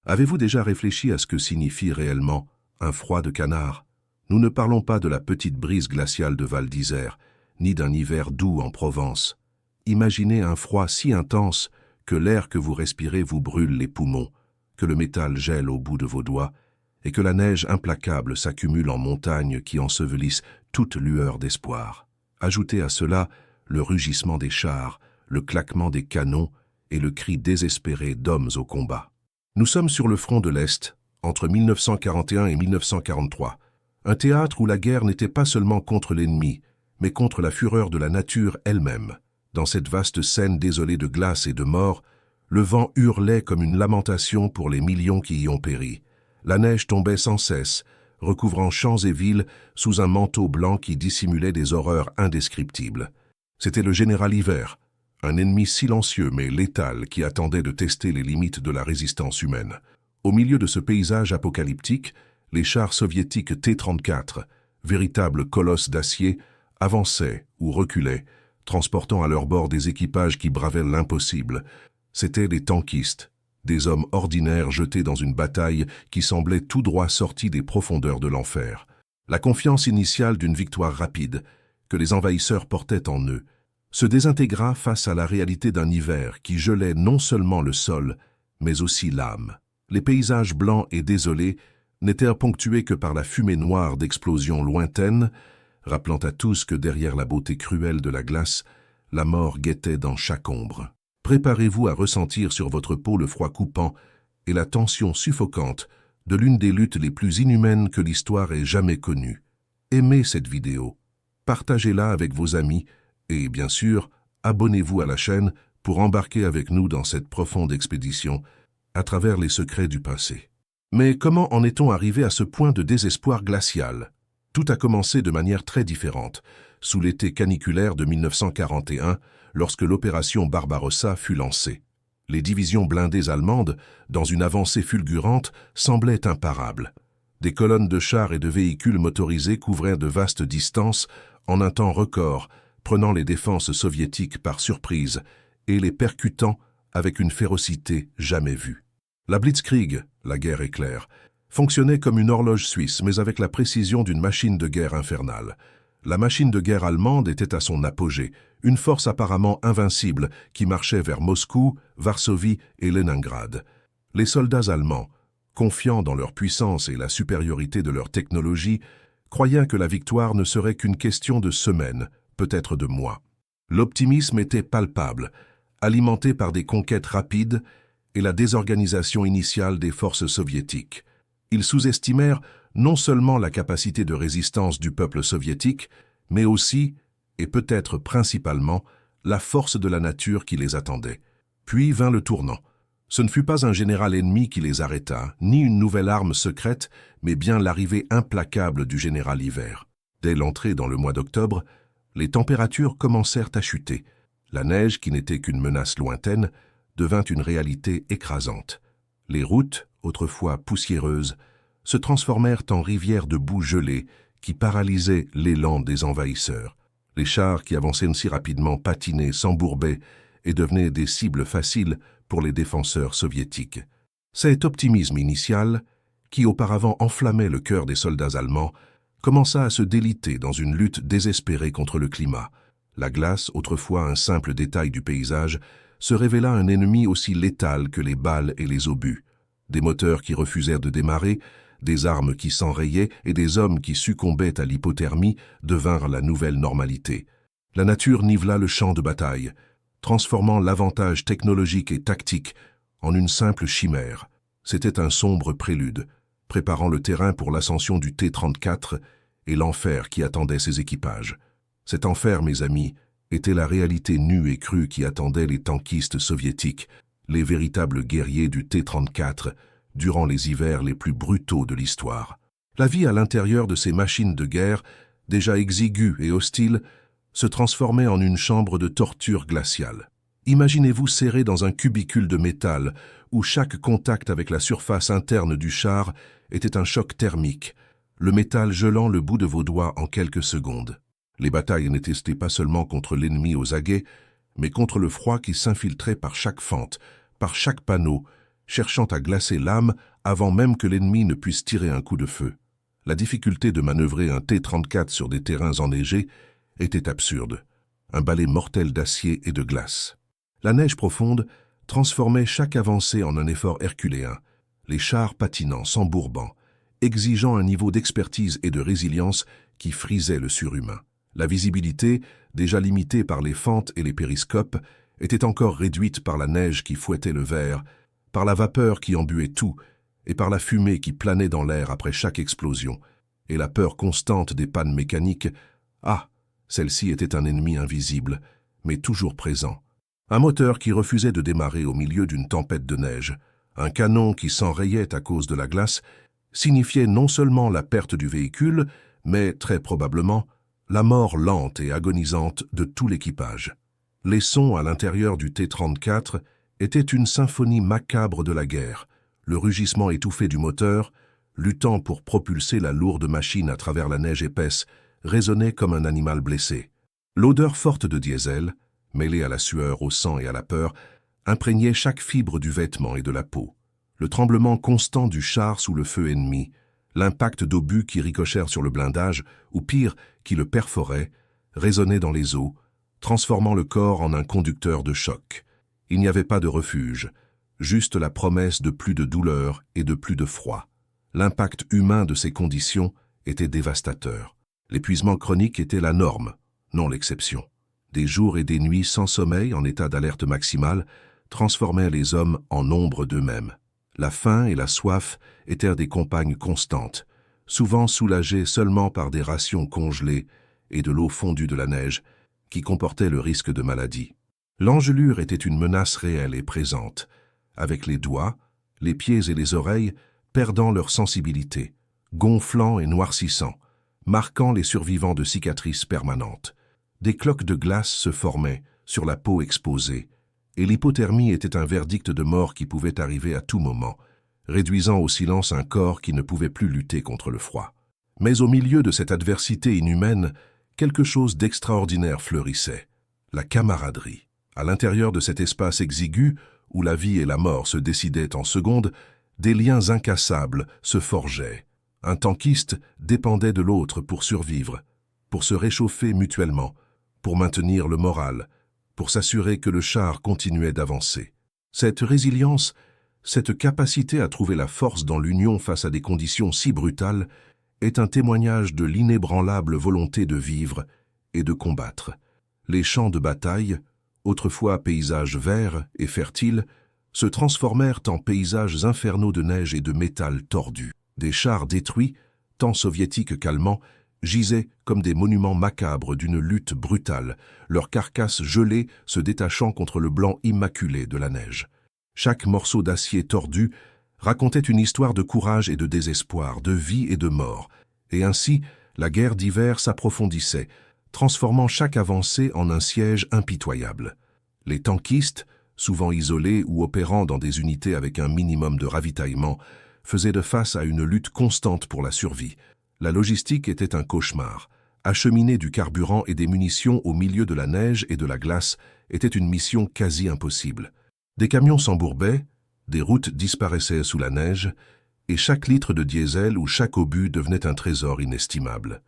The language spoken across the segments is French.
Avez-vous déjà réfléchi à ce que signifie réellement un froid de canard? Nous ne parlons pas de la petite brise glaciale de Val d'Isère, ni d'un hiver doux en Provence. Imaginez un froid si intense que l'air que vous respirez vous brûle les poumons, que le métal gèle au bout de vos doigts, et que la neige implacable s'accumule en montagnes qui ensevelissent toute lueur d'espoir. Ajoutez à cela le rugissement des chars, le claquement des canons et le cri désespéré d'hommes au combat. Nous sommes sur le front de l'Est, entre 1941 et 1943, un théâtre où la guerre n'était pas seulement contre l'ennemi, mais contre la fureur de la nature elle-même. Dans cette vaste scène désolée de glace et de mort, le vent hurlait comme une lamentation pour les millions qui y ont péri. La neige tombait sans cesse, recouvrant champs et villes sous un manteau blanc qui dissimulait des horreurs indescriptibles. C'était le général Hiver, un ennemi silencieux mais létal qui attendait de tester les limites de la résistance humaine. Au milieu de ce paysage apocalyptique, les chars soviétiques T-34, véritables colosses d'acier, avançaient ou reculaient, transportant à leur bord des équipages qui bravaient l'impossible. C'étaient des tankistes, des hommes ordinaires jetés dans une bataille qui semblait tout droit sortie des profondeurs de l'enfer. La confiance initiale d'une victoire rapide, que les envahisseurs portaient en eux, se désintégra face à la réalité d'un hiver qui gelait non seulement le sol, mais aussi l'âme. Les paysages blancs et désolés n'étaient ponctués que par la fumée noire d'explosions lointaines, rappelant à tous que derrière la beauté cruelle de la glace, la mort guettait dans chaque ombre. Préparez-vous à ressentir sur votre peau le froid coupant et la tension suffocante de l'une des luttes les plus inhumaines que l'histoire ait jamais connues. Aimez cette vidéo, partagez-la avec vos amis et, bien sûr, abonnez-vous à la chaîne pour embarquer avec nous dans cette profonde expédition à travers les secrets du passé. Mais comment en est-on arrivé à ce point de désespoir glacial? Tout a commencé de manière très différente, sous l'été caniculaire de 1941, lorsque l'opération Barbarossa fut lancée. Les divisions blindées allemandes, dans une avancée fulgurante, semblaient imparables. Des colonnes de chars et de véhicules motorisés couvraient de vastes distances en un temps record, prenant les défenses soviétiques par surprise et les percutant avec une férocité jamais vue. La Blitzkrieg, la guerre éclair, fonctionnait comme une horloge suisse, mais avec la précision d'une machine de guerre infernale. La machine de guerre allemande était à son apogée, une force apparemment invincible qui marchait vers Moscou, Varsovie et Leningrad. Les soldats allemands, confiants dans leur puissance et la supériorité de leur technologie, croyaient que la victoire ne serait qu'une question de semaines, peut-être de mois. L'optimisme était palpable, alimenté par des conquêtes rapides et la désorganisation initiale des forces soviétiques. Ils sous-estimèrent non seulement la capacité de résistance du peuple soviétique, mais aussi, et peut-être principalement, la force de la nature qui les attendait. Puis vint le tournant. Ce ne fut pas un général ennemi qui les arrêta, ni une nouvelle arme secrète, mais bien l'arrivée implacable du général Hiver. Dès l'entrée dans le mois d'octobre, les températures commencèrent à chuter. La neige, qui n'était qu'une menace lointaine, devint une réalité écrasante. Les routes, autrefois poussiéreuses, se transformèrent en rivières de boue gelée qui paralysaient l'élan des envahisseurs. Les chars qui avançaient si rapidement patinaient, s'embourbaient et devenaient des cibles faciles pour les défenseurs soviétiques. Cet optimisme initial, qui auparavant enflammait le cœur des soldats allemands, commença à se déliter dans une lutte désespérée contre le climat. La glace, autrefois un simple détail du paysage, se révéla un ennemi aussi létal que les balles et les obus. Des moteurs qui refusèrent de démarrer, des armes qui s'enrayaient et des hommes qui succombaient à l'hypothermie devinrent la nouvelle normalité. La nature nivela le champ de bataille, transformant l'avantage technologique et tactique en une simple chimère. C'était un sombre prélude, préparant le terrain pour l'ascension du T-34 et l'enfer qui attendait ses équipages. Cet enfer, mes amis, était la réalité nue et crue qui attendait les tankistes soviétiques, les véritables guerriers du T-34, durant les hivers les plus brutaux de l'histoire. La vie à l'intérieur de ces machines de guerre, déjà exiguës et hostiles, se transformait en une chambre de torture glaciale. Imaginez-vous serré dans un cubicule de métal où chaque contact avec la surface interne du char était un choc thermique, le métal gelant le bout de vos doigts en quelques secondes. Les batailles n'étaient pas seulement contre l'ennemi aux aguets, mais contre le froid qui s'infiltrait par chaque fente, par chaque panneau, cherchant à glacer l'âme avant même que l'ennemi ne puisse tirer un coup de feu. La difficulté de manœuvrer un T-34 sur des terrains enneigés était absurde, un balai mortel d'acier et de glace. La neige profonde transformait chaque avancée en un effort herculéen, les chars patinant, s'embourbant, exigeant un niveau d'expertise et de résilience qui frisait le surhumain. La visibilité, déjà limitée par les fentes et les périscopes, était encore réduite par la neige qui fouettait le verre, par la vapeur qui embuait tout, et par la fumée qui planait dans l'air après chaque explosion, et la peur constante des pannes mécaniques. Ah, celle-ci était un ennemi invisible, mais toujours présent. Un moteur qui refusait de démarrer au milieu d'une tempête de neige, un canon qui s'enrayait à cause de la glace, signifiait non seulement la perte du véhicule, mais, très probablement, la mort lente et agonisante de tout l'équipage. Les sons à l'intérieur du T-34 étaient une symphonie macabre de la guerre, le rugissement étouffé du moteur, luttant pour propulser la lourde machine à travers la neige épaisse, résonnait comme un animal blessé. L'odeur forte de diesel, mêlée à la sueur, au sang et à la peur, imprégnait chaque fibre du vêtement et de la peau. Le tremblement constant du char sous le feu ennemi, l'impact d'obus qui ricochèrent sur le blindage, ou pire, qui le perforaient, résonnait dans les os, transformant le corps en un conducteur de choc. Il n'y avait pas de refuge, juste la promesse de plus de douleur et de plus de froid. L'impact humain de ces conditions était dévastateur. L'épuisement chronique était la norme, non l'exception. Des jours et des nuits sans sommeil en état d'alerte maximale transformaient les hommes en ombre d'eux-mêmes. La faim et la soif étaient des compagnes constantes, souvent soulagées seulement par des rations congelées et de l'eau fondue de la neige, qui comportait le risque de maladie. L'engelure était une menace réelle et présente, avec les doigts, les pieds et les oreilles perdant leur sensibilité, gonflant et noircissant, marquant les survivants de cicatrices permanentes. Des cloques de glace se formaient sur la peau exposée, et l'hypothermie était un verdict de mort qui pouvait arriver à tout moment, réduisant au silence un corps qui ne pouvait plus lutter contre le froid. Mais au milieu de cette adversité inhumaine, quelque chose d'extraordinaire fleurissait, la camaraderie. À l'intérieur de cet espace exigu, où la vie et la mort se décidaient en secondes, des liens incassables se forgeaient. Un tankiste dépendait de l'autre pour survivre, pour se réchauffer mutuellement, pour maintenir le moral, pour s'assurer que le char continuait d'avancer. Cette résilience, cette capacité à trouver la force dans l'union face à des conditions si brutales, est un témoignage de l'inébranlable volonté de vivre et de combattre. Les champs de bataille, autrefois paysages verts et fertiles, se transformèrent en paysages infernaux de neige et de métal tordu. Des chars détruits, tant soviétiques qu'allemands, gisaient comme des monuments macabres d'une lutte brutale, leurs carcasses gelées se détachant contre le blanc immaculé de la neige. Chaque morceau d'acier tordu racontait une histoire de courage et de désespoir, de vie et de mort, et ainsi la guerre d'hiver s'approfondissait, transformant chaque avancée en un siège impitoyable. Les tankistes, souvent isolés ou opérant dans des unités avec un minimum de ravitaillement, faisaient de face à une lutte constante pour la survie. La logistique était un cauchemar. Acheminer du carburant et des munitions au milieu de la neige et de la glace était une mission quasi impossible. Des camions s'embourbaient, des routes disparaissaient sous la neige, et chaque litre de diesel ou chaque obus devenait un trésor inestimable.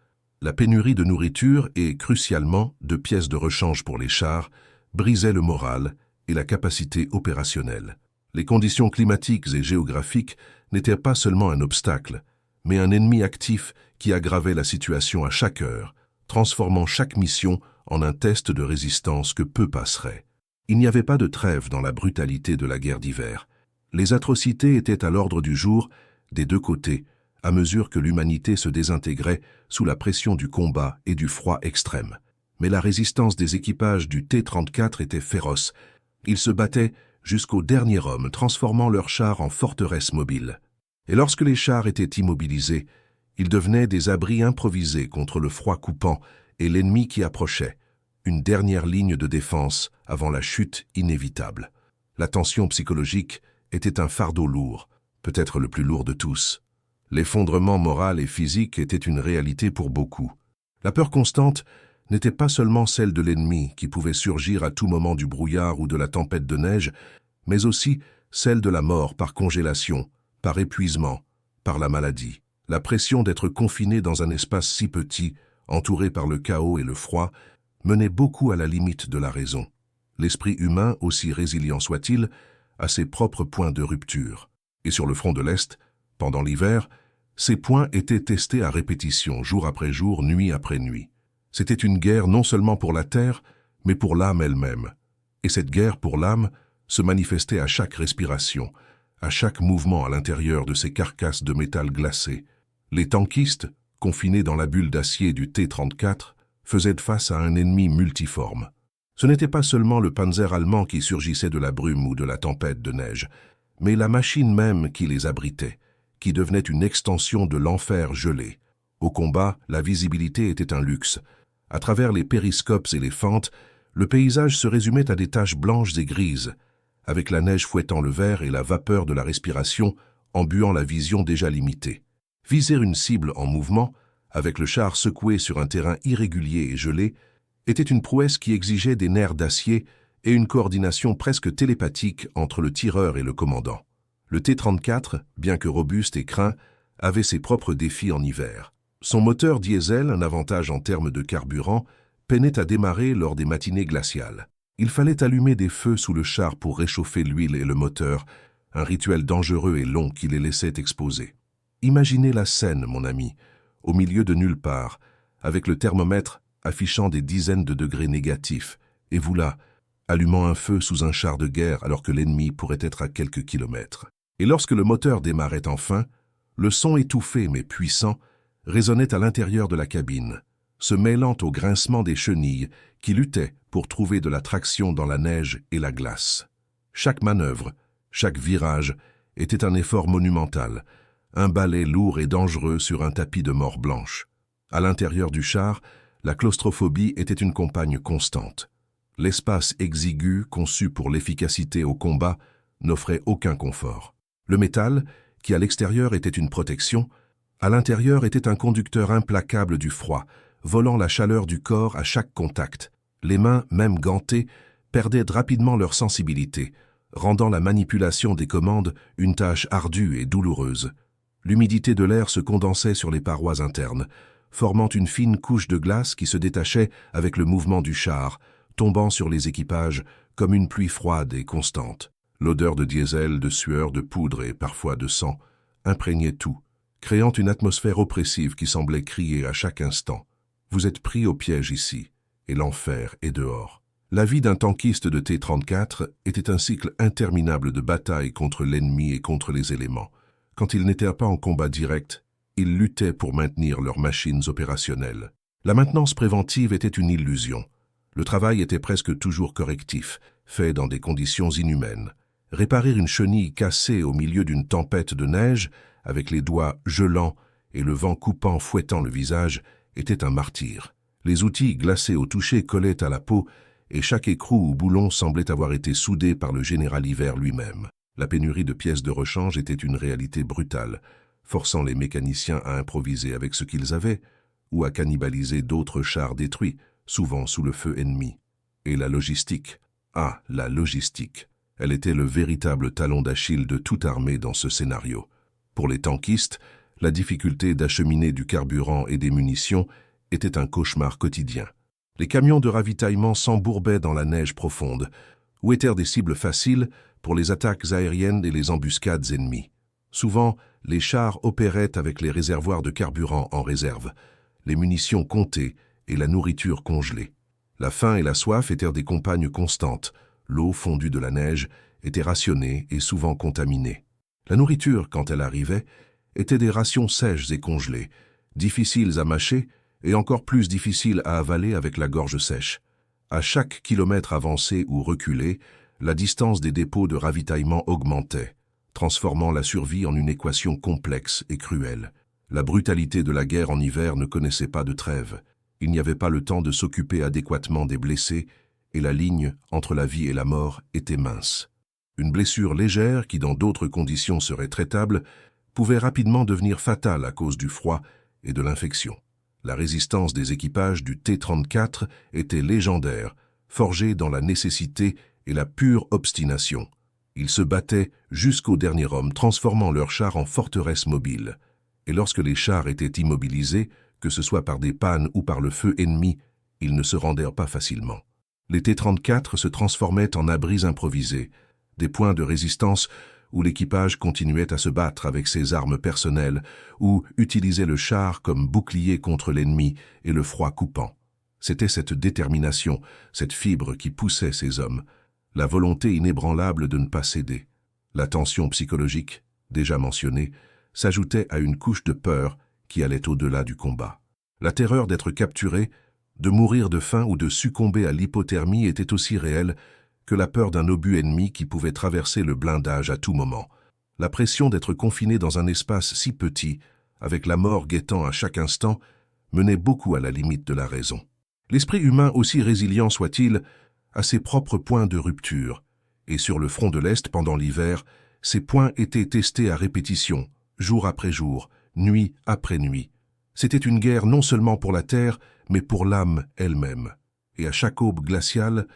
La pénurie de nourriture et, crucialement, de pièces de rechange pour les chars brisait le moral et la capacité opérationnelle. Les conditions climatiques et géographiques n'étaient pas seulement un obstacle, mais un ennemi actif qui aggravait la situation à chaque heure, transformant chaque mission en un test de résistance que peu passeraient. Il n'y avait pas de trêve dans la brutalité de la guerre d'hiver. Les atrocités étaient à l'ordre du jour des deux côtés, à mesure que l'humanité se désintégrait sous la pression du combat et du froid extrême. Mais la résistance des équipages du T-34 était féroce. Ils se battaient jusqu'au dernier homme, transformant leurs chars en forteresses mobiles. Et lorsque les chars étaient immobilisés, ils devenaient des abris improvisés contre le froid coupant et l'ennemi qui approchait, une dernière ligne de défense avant la chute inévitable. La tension psychologique était un fardeau lourd, peut-être le plus lourd de tous. L'effondrement moral et physique était une réalité pour beaucoup. La peur constante n'était pas seulement celle de l'ennemi qui pouvait surgir à tout moment du brouillard ou de la tempête de neige, mais aussi celle de la mort par congélation, par épuisement, par la maladie. La pression d'être confiné dans un espace si petit, entouré par le chaos et le froid, menait beaucoup à la limite de la raison. L'esprit humain, aussi résilient soit-il, a ses propres points de rupture. Et sur le front de l'Est, pendant l'hiver, ces points étaient testés à répétition, jour après jour, nuit après nuit. C'était une guerre non seulement pour la terre, mais pour l'âme elle-même. Et cette guerre pour l'âme se manifestait à chaque respiration, à chaque mouvement à l'intérieur de ces carcasses de métal glacé. Les tankistes, confinés dans la bulle d'acier du T-34, faisaient face à un ennemi multiforme. Ce n'était pas seulement le panzer allemand qui surgissait de la brume ou de la tempête de neige, mais la machine même qui les abritait, qui devenait une extension de l'enfer gelé. Au combat, la visibilité était un luxe. À travers les périscopes et les fentes, le paysage se résumait à des taches blanches et grises, avec la neige fouettant le verre et la vapeur de la respiration embuant la vision déjà limitée. Viser une cible en mouvement, avec le char secoué sur un terrain irrégulier et gelé, était une prouesse qui exigeait des nerfs d'acier et une coordination presque télépathique entre le tireur et le commandant. Le T-34, bien que robuste et craint, avait ses propres défis en hiver. Son moteur diesel, un avantage en termes de carburant, peinait à démarrer lors des matinées glaciales. Il fallait allumer des feux sous le char pour réchauffer l'huile et le moteur, un rituel dangereux et long qui les laissait exposés. Imaginez la scène, mon ami, au milieu de nulle part, avec le thermomètre affichant des dizaines de degrés négatifs, et vous là, allumant un feu sous un char de guerre alors que l'ennemi pourrait être à quelques kilomètres. Et lorsque le moteur démarrait enfin, le son étouffé mais puissant résonnait à l'intérieur de la cabine, se mêlant au grincement des chenilles qui luttaient pour trouver de la traction dans la neige et la glace. Chaque manœuvre, chaque virage était un effort monumental, un balai lourd et dangereux sur un tapis de mort blanche. À l'intérieur du char, la claustrophobie était une compagne constante. L'espace exigu, conçu pour l'efficacité au combat, n'offrait aucun confort. Le métal, qui à l'extérieur était une protection, à l'intérieur était un conducteur implacable du froid, volant la chaleur du corps à chaque contact. Les mains, même gantées, perdaient rapidement leur sensibilité, rendant la manipulation des commandes une tâche ardue et douloureuse. L'humidité de l'air se condensait sur les parois internes, formant une fine couche de glace qui se détachait avec le mouvement du char, tombant sur les équipages comme une pluie froide et constante. L'odeur de diesel, de sueur, de poudre et parfois de sang imprégnait tout, créant une atmosphère oppressive qui semblait crier à chaque instant. Vous êtes pris au piège ici, et l'enfer est dehors. La vie d'un tankiste de T-34 était un cycle interminable de batailles contre l'ennemi et contre les éléments. Quand ils n'étaient pas en combat direct, ils luttaient pour maintenir leurs machines opérationnelles. La maintenance préventive était une illusion. Le travail était presque toujours correctif, fait dans des conditions inhumaines. Réparer une chenille cassée au milieu d'une tempête de neige, avec les doigts gelants et le vent coupant fouettant le visage, était un martyre. Les outils glacés au toucher collaient à la peau et chaque écrou ou boulon semblait avoir été soudé par le général Hiver lui-même. La pénurie de pièces de rechange était une réalité brutale, forçant les mécaniciens à improviser avec ce qu'ils avaient ou à cannibaliser d'autres chars détruits, souvent sous le feu ennemi. Et la logistique. Ah, la logistique. Elle était le véritable talon d'Achille de toute armée dans ce scénario. Pour les tankistes, la difficulté d'acheminer du carburant et des munitions était un cauchemar quotidien. Les camions de ravitaillement s'embourbaient dans la neige profonde, où étaient des cibles faciles pour les attaques aériennes et les embuscades ennemies. Souvent, les chars opéraient avec les réservoirs de carburant en réserve, les munitions comptées et la nourriture congelée. La faim et la soif étaient des compagnes constantes. L'eau fondue de la neige était rationnée et souvent contaminée. La nourriture, quand elle arrivait, était des rations sèches et congelées, difficiles à mâcher et encore plus difficiles à avaler avec la gorge sèche. À chaque kilomètre avancé ou reculé, la distance des dépôts de ravitaillement augmentait, transformant la survie en une équation complexe et cruelle. La brutalité de la guerre en hiver ne connaissait pas de trêve. Il n'y avait pas le temps de s'occuper adéquatement des blessés et la ligne entre la vie et la mort était mince. Une blessure légère, qui dans d'autres conditions serait traitable, pouvait rapidement devenir fatale à cause du froid et de l'infection. La résistance des équipages du T-34 était légendaire, forgée dans la nécessité et la pure obstination. Ils se battaient jusqu'au dernier homme, transformant leurs chars en forteresses mobiles. Et lorsque les chars étaient immobilisés, que ce soit par des pannes ou par le feu ennemi, ils ne se rendirent pas facilement. Les T-34 se transformaient en abris improvisés, des points de résistance où l'équipage continuait à se battre avec ses armes personnelles ou utilisait le char comme bouclier contre l'ennemi et le froid coupant. C'était cette détermination, cette fibre qui poussait ces hommes, la volonté inébranlable de ne pas céder. La tension psychologique, déjà mentionnée, s'ajoutait à une couche de peur qui allait au-delà du combat. La terreur d'être capturé, de mourir de faim ou de succomber à l'hypothermie était aussi réelle que la peur d'un obus ennemi qui pouvait traverser le blindage à tout moment. La pression d'être confiné dans un espace si petit, avec la mort guettant à chaque instant, menait beaucoup à la limite de la raison. L'esprit humain, aussi résilient soit-il, a ses propres points de rupture, et sur le front de l'Est pendant l'hiver, ces points étaient testés à répétition, jour après jour, nuit après nuit. C'était une guerre non seulement pour la terre, mais pour l'âme elle-même. Et à chaque aube glaciale,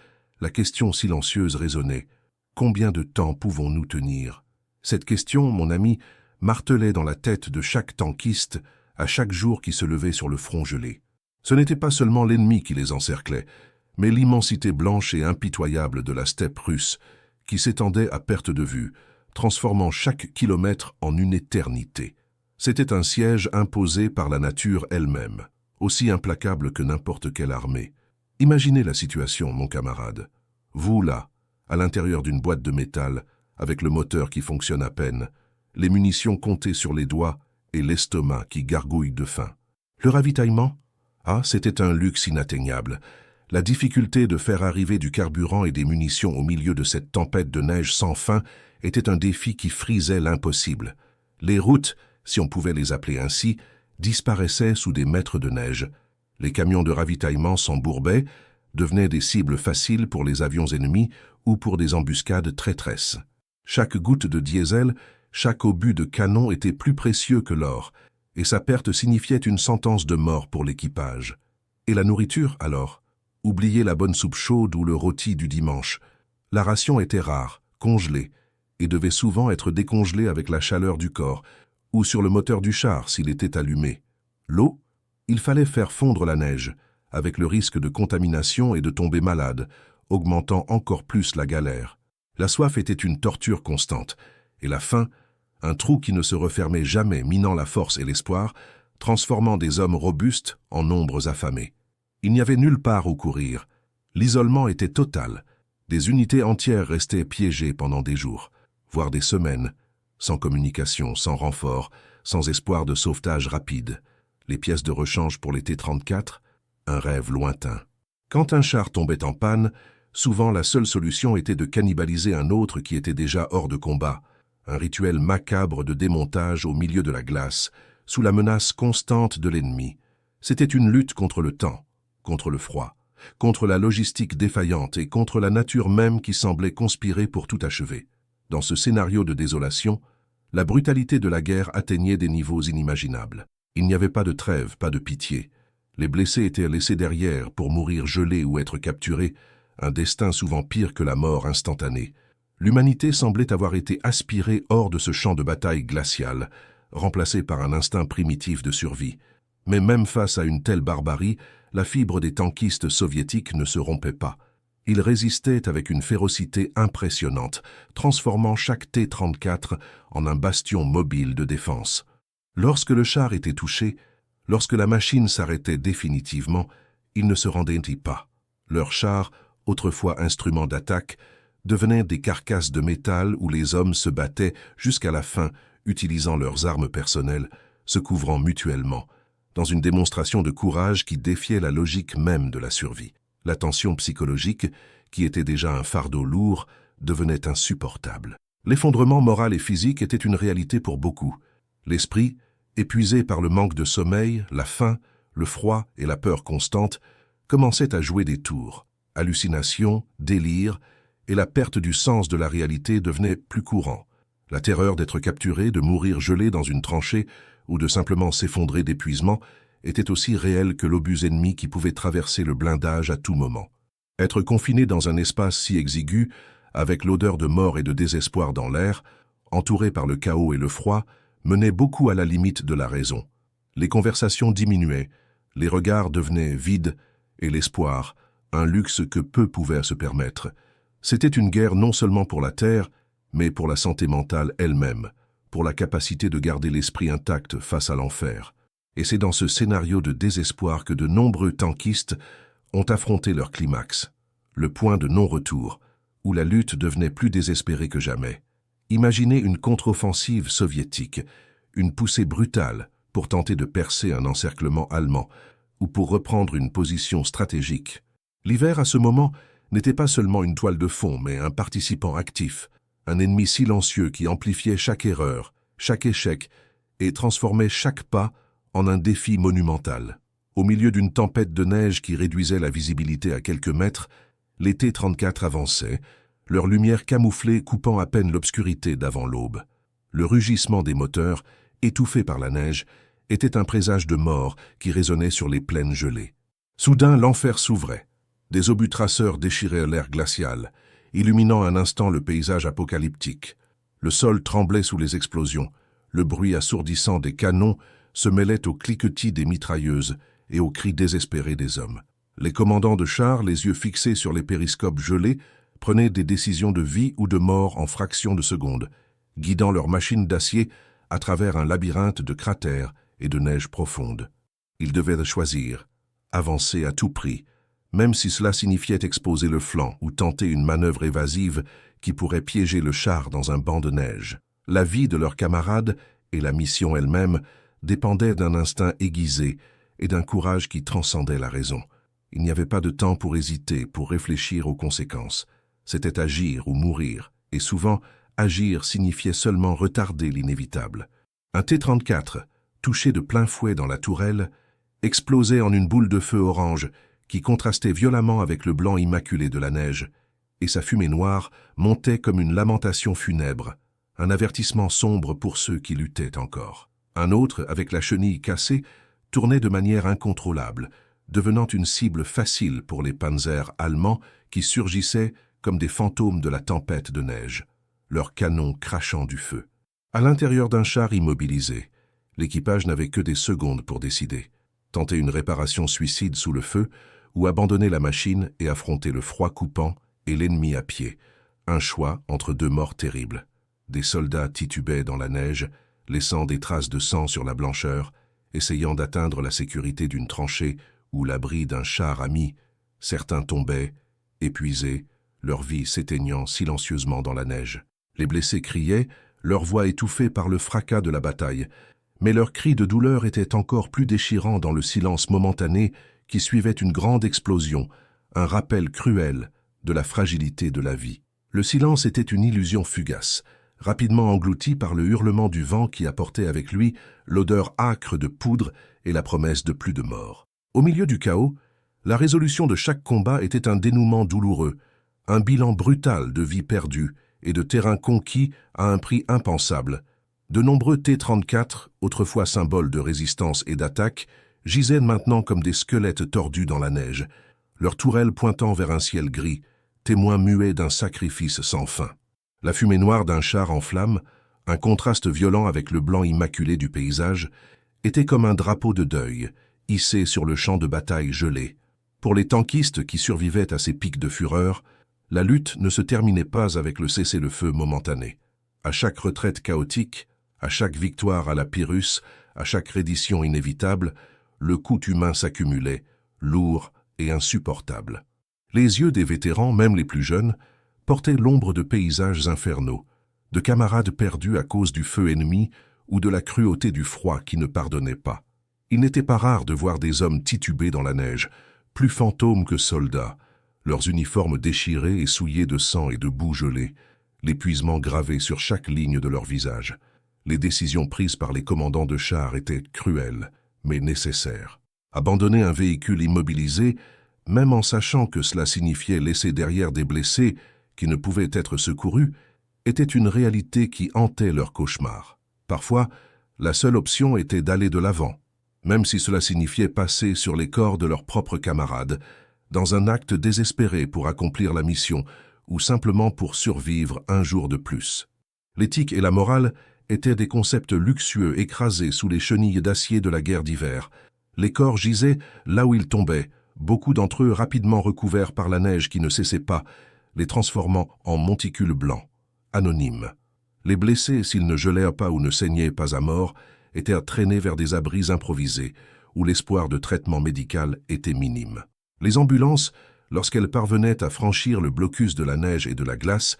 la question silencieuse résonnait. Combien de temps pouvons-nous tenir? Cette question, mon ami, martelait dans la tête de chaque tankiste à chaque jour qui se levait sur le front gelé. Ce n'était pas seulement l'ennemi qui les encerclait, mais l'immensité blanche et impitoyable de la steppe russe qui s'étendait à perte de vue, transformant chaque kilomètre en une éternité. C'était un siège imposé par la nature elle-même, aussi implacable que n'importe quelle armée. Imaginez la situation, mon camarade. Vous, là, à l'intérieur d'une boîte de métal, avec le moteur qui fonctionne à peine, les munitions comptées sur les doigts et l'estomac qui gargouille de faim. Le ravitaillement? Ah, c'était un luxe inatteignable. La difficulté de faire arriver du carburant et des munitions au milieu de cette tempête de neige sans fin était un défi qui frisait l'impossible. Les routes, si on pouvait les appeler ainsi, disparaissaient sous des mètres de neige. Les camions de ravitaillement s'embourbaient, devenaient des cibles faciles pour les avions ennemis ou pour des embuscades traîtresses. Chaque goutte de diesel, chaque obus de canon était plus précieux que l'or, et sa perte signifiait une sentence de mort pour l'équipage. Et la nourriture, alors? Oubliez la bonne soupe chaude ou le rôti du dimanche. La ration était rare, congelée, et devait souvent être décongelée avec la chaleur du corps, ou sur le moteur du char s'il était allumé. L'eau? Il fallait faire fondre la neige, avec le risque de contamination et de tomber malade, augmentant encore plus la galère. La soif était une torture constante, et la faim, un trou qui ne se refermait jamais, minant la force et l'espoir, transformant des hommes robustes en nombres affamés. Il n'y avait nulle part où courir. L'isolement était total. Des unités entières restaient piégées pendant des jours, voire des semaines, sans communication, sans renfort, sans espoir de sauvetage rapide. Les pièces de rechange pour les T-34, un rêve lointain. Quand un char tombait en panne, souvent la seule solution était de cannibaliser un autre qui était déjà hors de combat, un rituel macabre de démontage au milieu de la glace, sous la menace constante de l'ennemi. C'était une lutte contre le temps, contre le froid, contre la logistique défaillante et contre la nature même qui semblait conspirer pour tout achever. Dans ce scénario de désolation, la brutalité de la guerre atteignait des niveaux inimaginables. Il n'y avait pas de trêve, pas de pitié. Les blessés étaient laissés derrière pour mourir gelés ou être capturés, un destin souvent pire que la mort instantanée. L'humanité semblait avoir été aspirée hors de ce champ de bataille glacial, remplacée par un instinct primitif de survie. Mais même face à une telle barbarie, la fibre des tankistes soviétiques ne se rompait pas. Ils résistaient avec une férocité impressionnante, transformant chaque T-34 en un bastion mobile de défense. Lorsque le char était touché, lorsque la machine s'arrêtait définitivement, ils ne se rendaient pas. Leurs chars, autrefois instruments d'attaque, devenaient des carcasses de métal où les hommes se battaient jusqu'à la fin, utilisant leurs armes personnelles, se couvrant mutuellement, dans une démonstration de courage qui défiait la logique même de la survie. La tension psychologique, qui était déjà un fardeau lourd, devenait insupportable. L'effondrement moral et physique était une réalité pour beaucoup. L'esprit, épuisé par le manque de sommeil, la faim, le froid et la peur constante, commençait à jouer des tours. Hallucinations, délires, et la perte du sens de la réalité devenaient plus courants. La terreur d'être capturé, de mourir gelé dans une tranchée ou de simplement s'effondrer d'épuisement était aussi réelle que l'obus ennemi qui pouvait traverser le blindage à tout moment. Être confiné dans un espace si exigu avec l'odeur de mort et de désespoir dans l'air, entourés par le chaos et le froid, menaient beaucoup à la limite de la raison. Les conversations diminuaient, les regards devenaient vides, et l'espoir, un luxe que peu pouvaient se permettre. C'était une guerre non seulement pour la terre, mais pour la santé mentale elle-même, pour la capacité de garder l'esprit intact face à l'enfer. Et c'est dans ce scénario de désespoir que de nombreux tankistes ont affronté leur climax, le point de non-retour, où la lutte devenait plus désespérée que jamais. Imaginez une contre-offensive soviétique, une poussée brutale pour tenter de percer un encerclement allemand ou pour reprendre une position stratégique. L'hiver, à ce moment, n'était pas seulement une toile de fond, mais un participant actif, un ennemi silencieux qui amplifiait chaque erreur, chaque échec et transformait chaque pas en un défi monumental. Au milieu d'une tempête de neige qui réduisait la visibilité à quelques mètres, les T-34 avançaient, leur lumière camouflée coupant à peine l'obscurité d'avant l'aube. Le rugissement des moteurs, étouffé par la neige, était un présage de mort qui résonnait sur les plaines gelées. Soudain, l'enfer s'ouvrait. Des obus traceurs déchiraient l'air glacial, illuminant un instant le paysage apocalyptique. Le sol tremblait sous les explosions, le bruit assourdissant des canons se mêlait au cliquetis des mitrailleuses et aux cris désespérés des hommes. Les commandants de chars, les yeux fixés sur les périscopes gelés, prenaient des décisions de vie ou de mort en fractions de secondes, guidant leurs machines d'acier à travers un labyrinthe de cratères et de neige profonde. Ils devaient choisir, avancer à tout prix, même si cela signifiait exposer le flanc ou tenter une manœuvre évasive qui pourrait piéger le char dans un banc de neige. La vie de leurs camarades et la mission elle-même dépendaient d'un instinct aiguisé et d'un courage qui transcendait la raison. Il n'y avait pas de temps pour hésiter, pour réfléchir aux conséquences. C'était agir ou mourir, et souvent, agir signifiait seulement retarder l'inévitable. Un T-34, touché de plein fouet dans la tourelle, explosait en une boule de feu orange qui contrastait violemment avec le blanc immaculé de la neige, et sa fumée noire montait comme une lamentation funèbre, un avertissement sombre pour ceux qui luttaient encore. Un autre, avec la chenille cassée, tournait de manière incontrôlable, devenant une cible facile pour les panzers allemands qui surgissaient comme des fantômes de la tempête de neige, leurs canons crachant du feu. À l'intérieur d'un char immobilisé, l'équipage n'avait que des secondes pour décider, tenter une réparation suicide sous le feu ou abandonner la machine et affronter le froid coupant et l'ennemi à pied, un choix entre deux morts terribles. Des soldats titubaient dans la neige, laissant des traces de sang sur la blancheur, essayant d'atteindre la sécurité d'une tranchée ou l'abri d'un char ami. Certains tombaient, épuisés, leur vie s'éteignant silencieusement dans la neige. Les blessés criaient, leur voix étouffée par le fracas de la bataille, mais leurs cris de douleur étaient encore plus déchirants dans le silence momentané qui suivait une grande explosion, un rappel cruel de la fragilité de la vie. Le silence était une illusion fugace, rapidement englouti par le hurlement du vent qui apportait avec lui l'odeur âcre de poudre et la promesse de plus de morts. Au milieu du chaos, la résolution de chaque combat était un dénouement douloureux, un bilan brutal de vies perdues et de terrains conquis à un prix impensable. De nombreux T-34, autrefois symboles de résistance et d'attaque, gisaient maintenant comme des squelettes tordus dans la neige, leurs tourelles pointant vers un ciel gris, témoins muets d'un sacrifice sans fin. La fumée noire d'un char en flammes, un contraste violent avec le blanc immaculé du paysage, était comme un drapeau de deuil, hissé sur le champ de bataille gelé. Pour les tankistes qui survivaient à ces pics de fureur, la lutte ne se terminait pas avec le cessez-le-feu momentané. À chaque retraite chaotique, à chaque victoire à la Pyrrhus, à chaque reddition inévitable, le coût humain s'accumulait, lourd et insupportable. Les yeux des vétérans, même les plus jeunes, portaient l'ombre de paysages infernaux, de camarades perdus à cause du feu ennemi ou de la cruauté du froid qui ne pardonnait pas. Il n'était pas rare de voir des hommes tituber dans la neige, plus fantômes que soldats, leurs uniformes déchirés et souillés de sang et de boue gelée, l'épuisement gravé sur chaque ligne de leur visage. Les décisions prises par les commandants de chars étaient cruelles, mais nécessaires. Abandonner un véhicule immobilisé, même en sachant que cela signifiait laisser derrière des blessés qui ne pouvaient être secourus, était une réalité qui hantait leur cauchemar. Parfois, la seule option était d'aller de l'avant, même si cela signifiait passer sur les corps de leurs propres camarades, dans un acte désespéré pour accomplir la mission ou simplement pour survivre un jour de plus. L'éthique et la morale étaient des concepts luxueux écrasés sous les chenilles d'acier de la guerre d'hiver. Les corps gisaient là où ils tombaient, beaucoup d'entre eux rapidement recouverts par la neige qui ne cessait pas, les transformant en monticules blancs, anonymes. Les blessés, s'ils ne gelaient pas ou ne saignaient pas à mort, étaient traînés vers des abris improvisés, où l'espoir de traitement médical était minime. Les ambulances, lorsqu'elles parvenaient à franchir le blocus de la neige et de la glace,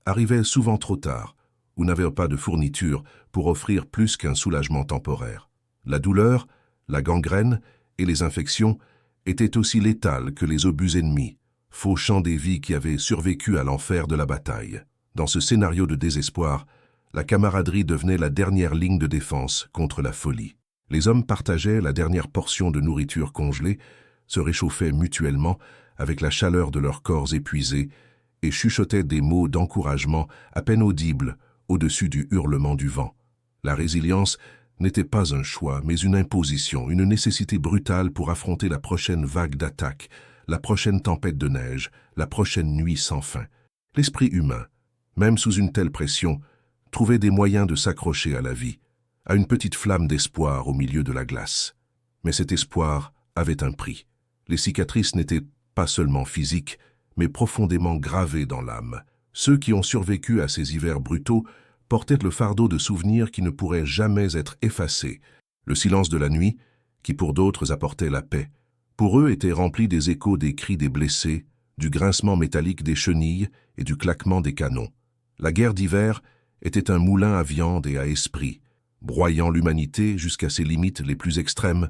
arrivaient souvent trop tard, ou n'avaient pas de fourniture pour offrir plus qu'un soulagement temporaire. La douleur, la gangrène et les infections étaient aussi létales que les obus ennemis, fauchant des vies qui avaient survécu à l'enfer de la bataille. Dans ce scénario de désespoir, la camaraderie devenait la dernière ligne de défense contre la folie. Les hommes partageaient la dernière portion de nourriture congelée, se réchauffaient mutuellement avec la chaleur de leurs corps épuisés et chuchotaient des mots d'encouragement à peine audibles au-dessus du hurlement du vent. La résilience n'était pas un choix, mais une imposition, une nécessité brutale pour affronter la prochaine vague d'attaque, la prochaine tempête de neige, la prochaine nuit sans fin. L'esprit humain, même sous une telle pression, trouvait des moyens de s'accrocher à la vie, à une petite flamme d'espoir au milieu de la glace. Mais cet espoir avait un prix. Les cicatrices n'étaient pas seulement physiques, mais profondément gravées dans l'âme. Ceux qui ont survécu à ces hivers brutaux portaient le fardeau de souvenirs qui ne pourraient jamais être effacés. Le silence de la nuit, qui pour d'autres apportait la paix, pour eux était rempli des échos des cris des blessés, du grincement métallique des chenilles et du claquement des canons. La guerre d'hiver était un moulin à viande et à esprit, broyant l'humanité jusqu'à ses limites les plus extrêmes,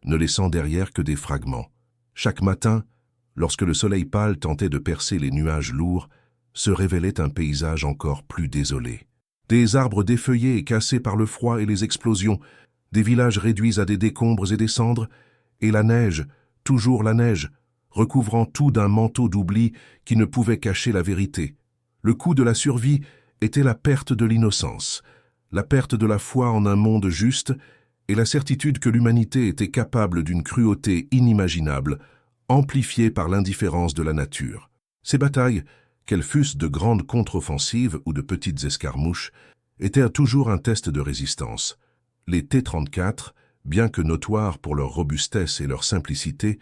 ne laissant derrière que des fragments. Chaque matin, lorsque le soleil pâle tentait de percer les nuages lourds, se révélait un paysage encore plus désolé. Des arbres défeuillés et cassés par le froid et les explosions, des villages réduits à des décombres et des cendres, et la neige, toujours la neige, recouvrant tout d'un manteau d'oubli qui ne pouvait cacher la vérité. Le coût de la survie était la perte de l'innocence, la perte de la foi en un monde juste et la certitude que l'humanité était capable d'une cruauté inimaginable, amplifiée par l'indifférence de la nature. Ces batailles, qu'elles fussent de grandes contre-offensives ou de petites escarmouches, étaient toujours un test de résistance. Les T-34, bien que notoires pour leur robustesse et leur simplicité,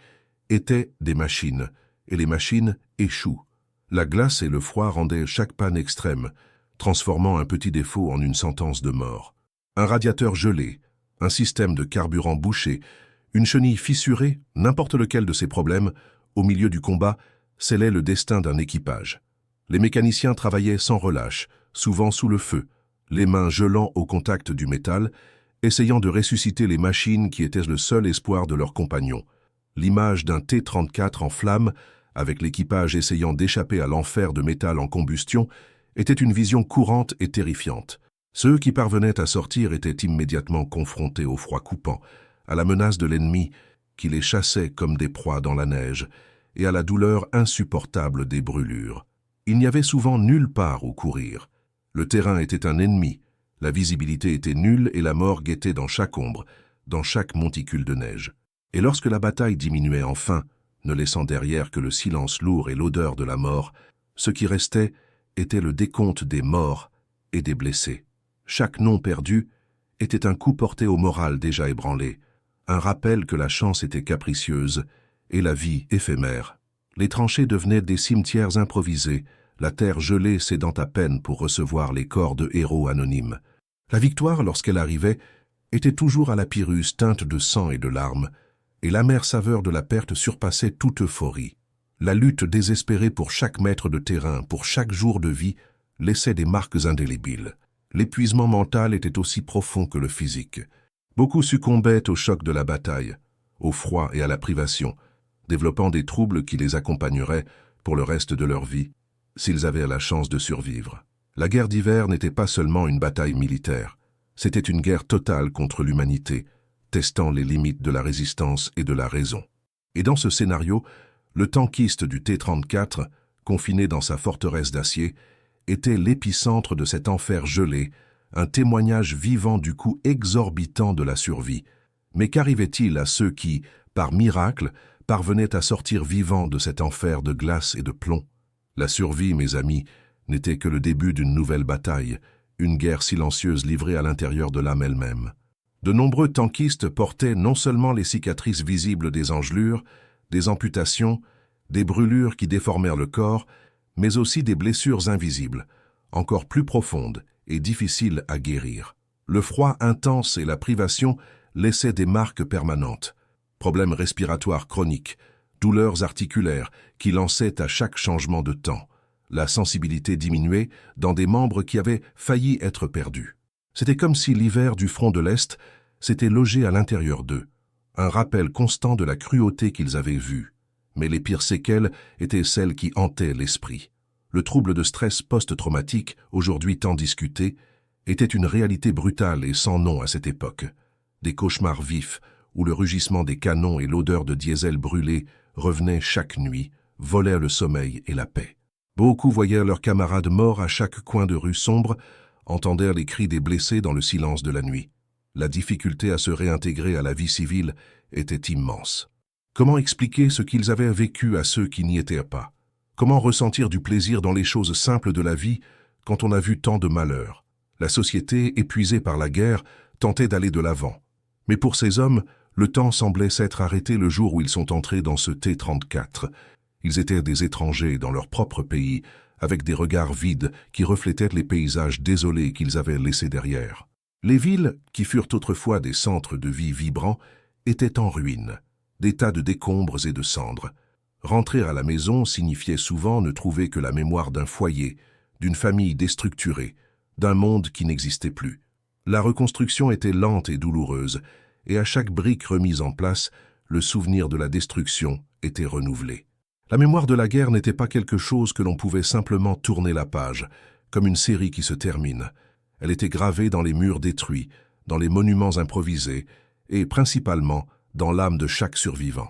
étaient des machines, et les machines échouent. La glace et le froid rendaient chaque panne extrême, transformant un petit défaut en une sentence de mort. Un radiateur gelé, un système de carburant bouché, une chenille fissurée, n'importe lequel de ces problèmes, au milieu du combat, scellait le destin d'un équipage. Les mécaniciens travaillaient sans relâche, souvent sous le feu, les mains gelant au contact du métal, essayant de ressusciter les machines qui étaient le seul espoir de leurs compagnons. L'image d'un T-34 en flammes, avec l'équipage essayant d'échapper à l'enfer de métal en combustion, était une vision courante et terrifiante. Ceux qui parvenaient à sortir étaient immédiatement confrontés au froid coupant, à la menace de l'ennemi qui les chassait comme des proies dans la neige, et à la douleur insupportable des brûlures. Il n'y avait souvent nulle part où courir. Le terrain était un ennemi, la visibilité était nulle et la mort guettait dans chaque ombre, dans chaque monticule de neige. Et lorsque la bataille diminuait enfin, ne laissant derrière que le silence lourd et l'odeur de la mort, ce qui restait était le décompte des morts et des blessés. Chaque nom perdu était un coup porté au moral déjà ébranlé, un rappel que la chance était capricieuse et la vie éphémère. Les tranchées devenaient des cimetières improvisés, la terre gelée cédant à peine pour recevoir les corps de héros anonymes. La victoire, lorsqu'elle arrivait, était toujours à la Pyrrhus teinte de sang et de larmes, et l'amère saveur de la perte surpassait toute euphorie. La lutte désespérée pour chaque mètre de terrain, pour chaque jour de vie, laissait des marques indélébiles. L'épuisement mental était aussi profond que le physique. Beaucoup succombaient au choc de la bataille, au froid et à la privation, développant des troubles qui les accompagneraient pour le reste de leur vie, s'ils avaient la chance de survivre. La guerre d'hiver n'était pas seulement une bataille militaire, c'était une guerre totale contre l'humanité, testant les limites de la résistance et de la raison. Et dans ce scénario, le tankiste du T-34, confiné dans sa forteresse d'acier, était l'épicentre de cet enfer gelé, un témoignage vivant du coût exorbitant de la survie. Mais qu'arrivait-il à ceux qui, par miracle, parvenaient à sortir vivants de cet enfer de glace et de plomb? La survie, mes amis, n'était que le début d'une nouvelle bataille, une guerre silencieuse livrée à l'intérieur de l'âme elle-même. De nombreux tankistes portaient non seulement les cicatrices visibles des engelures, des amputations, des brûlures qui déformèrent le corps, mais aussi des blessures invisibles, encore plus profondes et difficiles à guérir. Le froid intense et la privation laissaient des marques permanentes. Problèmes respiratoires chroniques, douleurs articulaires qui lançaient à chaque changement de temps. La sensibilité diminuait dans des membres qui avaient failli être perdus. C'était comme si l'hiver du front de l'Est s'était logé à l'intérieur d'eux, un rappel constant de la cruauté qu'ils avaient vue. Mais les pires séquelles étaient celles qui hantaient l'esprit. Le trouble de stress post-traumatique, aujourd'hui tant discuté, était une réalité brutale et sans nom à cette époque. Des cauchemars vifs, où le rugissement des canons et l'odeur de diesel brûlé revenaient chaque nuit, volaient le sommeil et la paix. Beaucoup voyaient leurs camarades morts à chaque coin de rue sombre, entendirent les cris des blessés dans le silence de la nuit. La difficulté à se réintégrer à la vie civile était immense. Comment expliquer ce qu'ils avaient vécu à ceux qui n'y étaient pas? Comment ressentir du plaisir dans les choses simples de la vie quand on a vu tant de malheurs? La société, épuisée par la guerre, tentait d'aller de l'avant. Mais pour ces hommes, le temps semblait s'être arrêté le jour où ils sont entrés dans ce T-34. Ils étaient des étrangers dans leur propre pays, avec des regards vides qui reflétaient les paysages désolés qu'ils avaient laissés derrière. Les villes, qui furent autrefois des centres de vie vibrants, étaient en ruine, des tas de décombres et de cendres. Rentrer à la maison signifiait souvent ne trouver que la mémoire d'un foyer, d'une famille déstructurée, d'un monde qui n'existait plus. La reconstruction était lente et douloureuse, et à chaque brique remise en place, le souvenir de la destruction était renouvelé. La mémoire de la guerre n'était pas quelque chose que l'on pouvait simplement tourner la page, comme une série qui se termine. Elle était gravée dans les murs détruits, dans les monuments improvisés, et principalement dans l'âme de chaque survivant.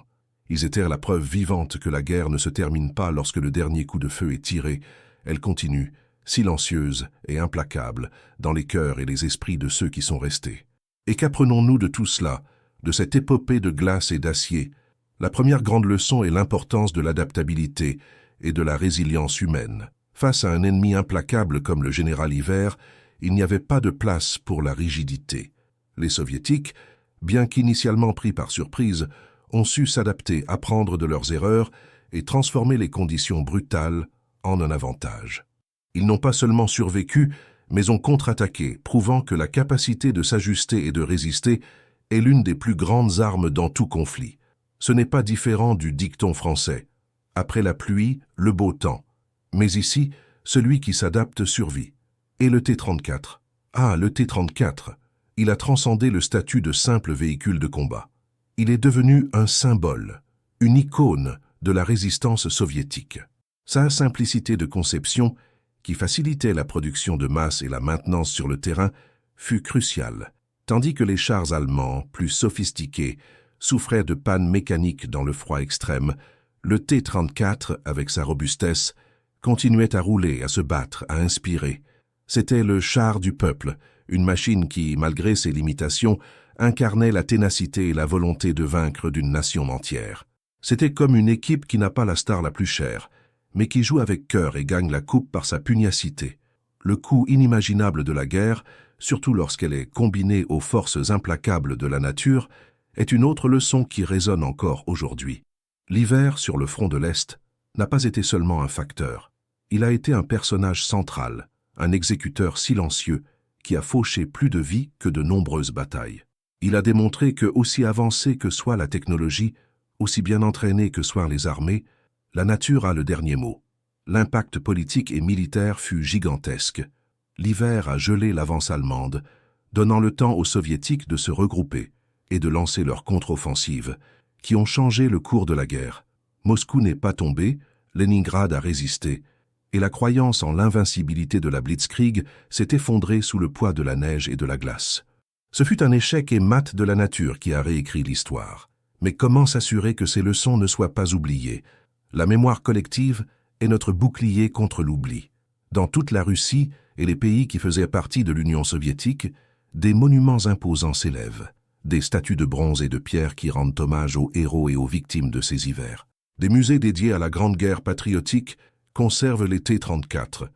Ils étaient la preuve vivante que la guerre ne se termine pas lorsque le dernier coup de feu est tiré. Elle continue, silencieuse et implacable, dans les cœurs et les esprits de ceux qui sont restés. Et qu'apprenons-nous de tout cela, de cette épopée de glace et d'acier? La première grande leçon est l'importance de l'adaptabilité et de la résilience humaine. Face à un ennemi implacable comme le général Hiver, il n'y avait pas de place pour la rigidité. Les Soviétiques, bien qu'initialement pris par surprise, ont su s'adapter, apprendre de leurs erreurs et transformer les conditions brutales en un avantage. Ils n'ont pas seulement survécu, mais ont contre-attaqué, prouvant que la capacité de s'ajuster et de résister est l'une des plus grandes armes dans tout conflit. Ce n'est pas différent du dicton français. Après la pluie, le beau temps. Mais ici, celui qui s'adapte survit. Et le T-34? Ah, le T-34. Il a transcendé le statut de simple véhicule de combat. Il est devenu un symbole, une icône de la résistance soviétique. Sa simplicité de conception, qui facilitait la production de masse et la maintenance sur le terrain, fut cruciale, tandis que les chars allemands, plus sophistiqués, souffraient de pannes mécaniques dans le froid extrême. Le T-34, avec sa robustesse, continuait à rouler, à se battre, à inspirer. C'était le char du peuple, une machine qui, malgré ses limitations, incarnait la ténacité et la volonté de vaincre d'une nation entière. C'était comme une équipe qui n'a pas la star la plus chère, mais qui joue avec cœur et gagne la coupe par sa pugnacité. Le coût inimaginable de la guerre, surtout lorsqu'elle est combinée aux forces implacables de la nature, est une autre leçon qui résonne encore aujourd'hui. L'hiver, sur le front de l'Est, n'a pas été seulement un facteur. Il a été un personnage central, un exécuteur silencieux qui a fauché plus de vies que de nombreuses batailles. Il a démontré que, aussi avancée que soit la technologie, aussi bien entraînée que soient les armées, la nature a le dernier mot. L'impact politique et militaire fut gigantesque. L'hiver a gelé l'avance allemande, donnant le temps aux Soviétiques de se regrouper et de lancer leur contre-offensive, qui ont changé le cours de la guerre. Moscou n'est pas tombé, Leningrad a résisté, et la croyance en l'invincibilité de la Blitzkrieg s'est effondrée sous le poids de la neige et de la glace. Ce fut un échec et mat de la nature qui a réécrit l'histoire. Mais comment s'assurer que ces leçons ne soient pas oubliées? La mémoire collective est notre bouclier contre l'oubli. Dans toute la Russie et les pays qui faisaient partie de l'Union soviétique, des monuments imposants s'élèvent. Des statues de bronze et de pierre qui rendent hommage aux héros et aux victimes de ces hivers. Des musées dédiés à la Grande Guerre patriotique, conservent les T-34,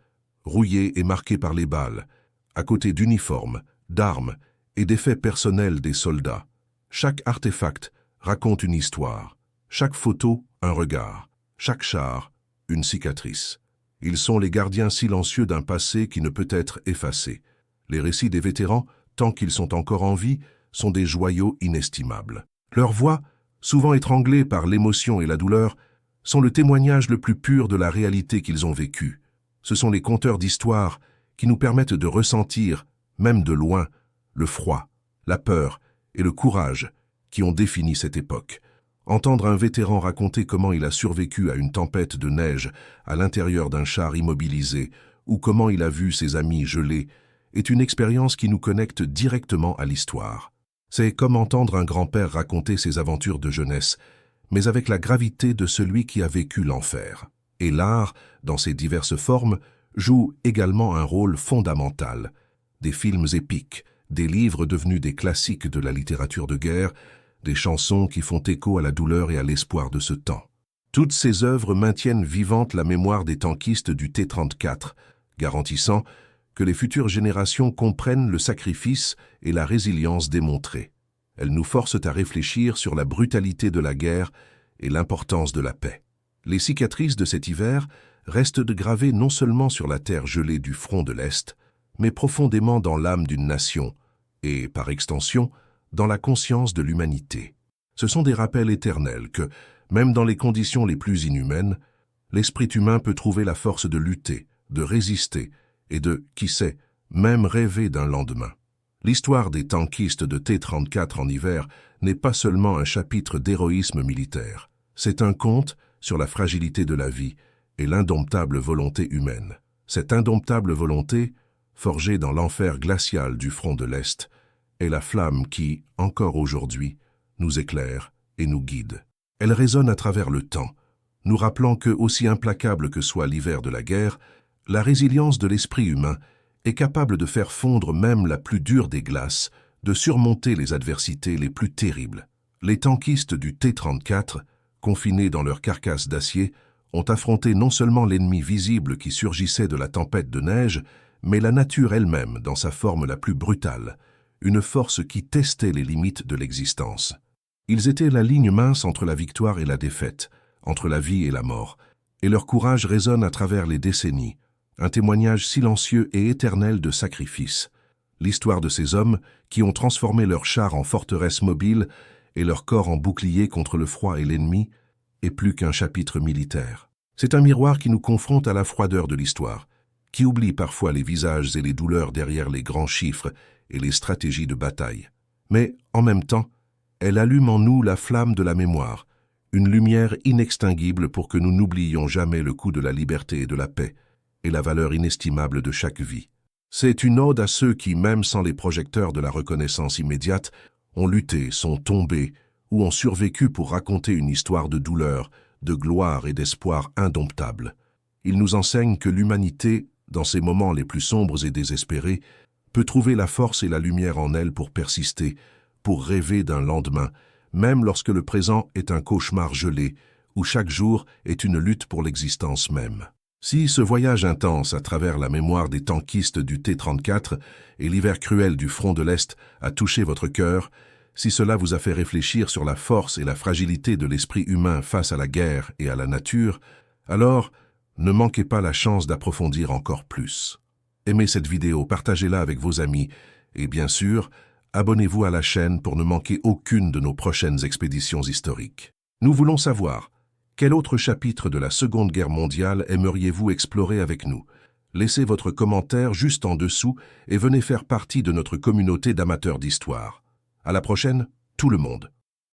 rouillés et marqués par les balles, à côté d'uniformes, d'armes et d'effets personnels des soldats. Chaque artefact raconte une histoire, chaque photo un regard, chaque char une cicatrice. Ils sont les gardiens silencieux d'un passé qui ne peut être effacé. Les récits des vétérans, tant qu'ils sont encore en vie, sont des joyaux inestimables. Leurs voix, souvent étranglées par l'émotion et la douleur, sont le témoignage le plus pur de la réalité qu'ils ont vécue. Ce sont les conteurs d'histoires qui nous permettent de ressentir, même de loin, le froid, la peur et le courage qui ont défini cette époque. Entendre un vétéran raconter comment il a survécu à une tempête de neige à l'intérieur d'un char immobilisé ou comment il a vu ses amis gelés est une expérience qui nous connecte directement à l'histoire. C'est comme entendre un grand-père raconter ses aventures de jeunesse, mais avec la gravité de celui qui a vécu l'enfer. Et l'art, dans ses diverses formes, joue également un rôle fondamental. Des films épiques, des livres devenus des classiques de la littérature de guerre, des chansons qui font écho à la douleur et à l'espoir de ce temps. Toutes ces œuvres maintiennent vivante la mémoire des tankistes du T-34, garantissant que les futures générations comprennent le sacrifice et la résilience démontrés. Elles nous forcent à réfléchir sur la brutalité de la guerre et l'importance de la paix. Les cicatrices de cet hiver restent gravées non seulement sur la terre gelée du front de l'Est, mais profondément dans l'âme d'une nation et, par extension, dans la conscience de l'humanité. Ce sont des rappels éternels que, même dans les conditions les plus inhumaines, l'esprit humain peut trouver la force de lutter, de résister et de, qui sait, même rêver d'un lendemain. L'histoire des tankistes de T-34 en hiver n'est pas seulement un chapitre d'héroïsme militaire. C'est un conte sur la fragilité de la vie et l'indomptable volonté humaine. Cette indomptable volonté, forgée dans l'enfer glacial du front de l'Est, est la flamme qui, encore aujourd'hui, nous éclaire et nous guide. Elle résonne à travers le temps, nous rappelant que, aussi implacable que soit l'hiver de la guerre, la résilience de l'esprit humain est capable de faire fondre même la plus dure des glaces, de surmonter les adversités les plus terribles. Les tankistes du T-34, confinés dans leur carcasse d'acier, ont affronté non seulement l'ennemi visible qui surgissait de la tempête de neige, mais la nature elle-même dans sa forme la plus brutale, une force qui testait les limites de l'existence. Ils étaient la ligne mince entre la victoire et la défaite, entre la vie et la mort, et leur courage résonne à travers les décennies, un témoignage silencieux et éternel de sacrifice. L'histoire de ces hommes qui ont transformé leur char en forteresse mobile et leur corps en bouclier contre le froid et l'ennemi est plus qu'un chapitre militaire. C'est un miroir qui nous confronte à la froideur de l'histoire, qui oublie parfois les visages et les douleurs derrière les grands chiffres et les stratégies de bataille. Mais, en même temps, elle allume en nous la flamme de la mémoire, une lumière inextinguible pour que nous n'oublions jamais le coût de la liberté et de la paix, et la valeur inestimable de chaque vie. C'est une ode à ceux qui, même sans les projecteurs de la reconnaissance immédiate, ont lutté, sont tombés ou ont survécu pour raconter une histoire de douleur, de gloire et d'espoir indomptable. Il nous enseigne que l'humanité, dans ses moments les plus sombres et désespérés, peut trouver la force et la lumière en elle pour persister, pour rêver d'un lendemain, même lorsque le présent est un cauchemar gelé, où chaque jour est une lutte pour l'existence même. Si ce voyage intense à travers la mémoire des tankistes du T-34 et l'hiver cruel du front de l'Est a touché votre cœur, si cela vous a fait réfléchir sur la force et la fragilité de l'esprit humain face à la guerre et à la nature, alors ne manquez pas la chance d'approfondir encore plus. Aimez cette vidéo, partagez-la avec vos amis et bien sûr, abonnez-vous à la chaîne pour ne manquer aucune de nos prochaines expéditions historiques. Nous voulons savoir, quel autre chapitre de la Seconde Guerre mondiale aimeriez-vous explorer avec nous? Laissez votre commentaire juste en dessous et venez faire partie de notre communauté d'amateurs d'histoire. À la prochaine, tout le monde!